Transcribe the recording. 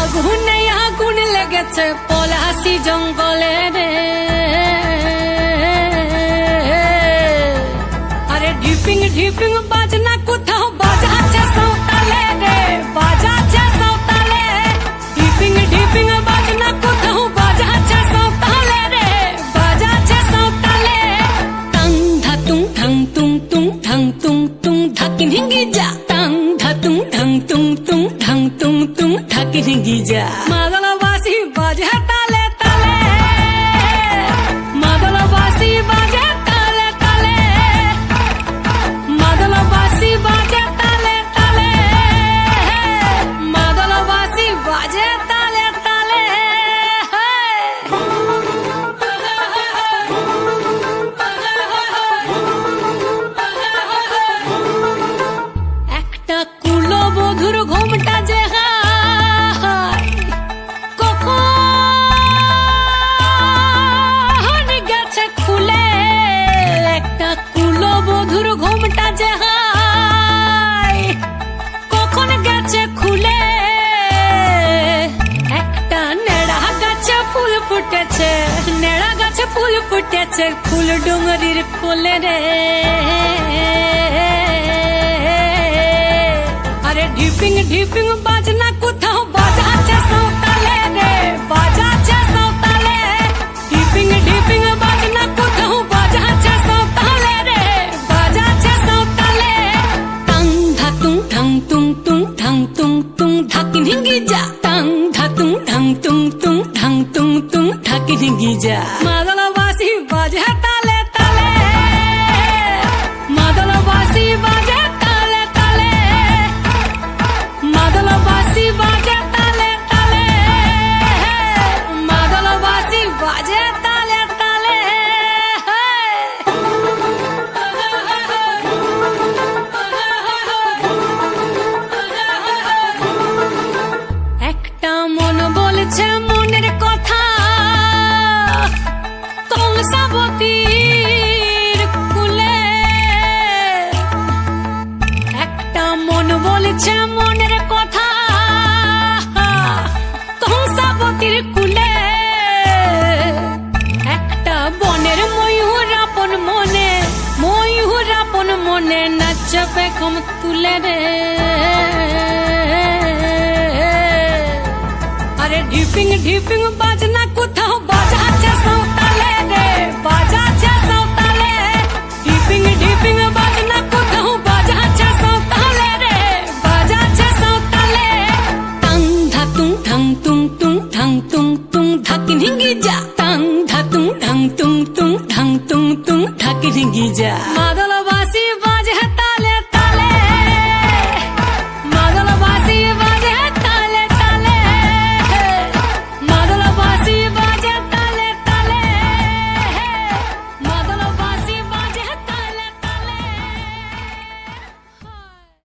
আগুনে আগুন লেগেছে পলাশি জঙ্গলে রে। আরে ঢিপিং ঢিপিং বাজনা কোথাও বাজাচ্ছে সাঁওতালে রে, বাজাচ্ছে সাঁওতালে। ঢিপিং ঢিপিং বাজনা কোথাও বাজাচ্ছে সাঁওতালে রে, বাজাচ্ছে সাঁওতালে। টাং ধাতুং ঠাং তুং তুং ঠাং তুং তুং ধাকিন হিঙ্গি যা। টাং ধাতুং ঠাং তুং তুং ঠাং তুং তুং ধাকিন হিঙ্গি যা। মাদলবাসী বাজে তালে তালে, মাদলবাসী বাজে তালে তালে, মাদলবাসী বাজে তালে তালে, মাদলবাসী বাজে তালে তালে। একটা কুলবধূর ঘোমটা যে হায়, কখন গেছে খুলে। একটা কুলবধূর ঘোমটা যে হায়, কখন গেছে খুলে। একটা নেড়া গাছে ফুল ফুটেছে, নেড়া গাছে ফুল ফুটেছে ফুল ডুঙরির কোলে রে। আরে ঢিপিং ঢিপিং বাজনা কোথাও বাজাচ্ছে সাঁওতালে রে, বাজাচ্ছে সাঁওতালে। ঢিপিং ঢিপিং বাজনা কোথাও বাজাচ্ছে সাঁওতালে রে, বাজাচ্ছে সাঁওতালে। টাং ধাতুং ঠাং তুং তুং ঠাং তুং তুং ধাকিন হিঙ্গি যা। টাং ধাতুং ঠাং তুং তুং ঠাং তুং তুং ধাকিন হিঙ্গি যা। মাদলবাসী বাজে তালে তালে, মাদলবাসী বাজে তালে তালে, মাদলবাসী বাজে তালে তালে, মাদলবাসী বাজে তালে তালে। একটা মন বলছে মনের কথা, কংসাবতীর কুলে। একটা মন বলছে মনের কথা, কংসাবতীর কুলে। একটা বনের ময়ূর আপন মনে, ময়ূর আপন মনে নাচবে কম তুলে রে। আরে ঢিপিং ঢিপিং বাজনা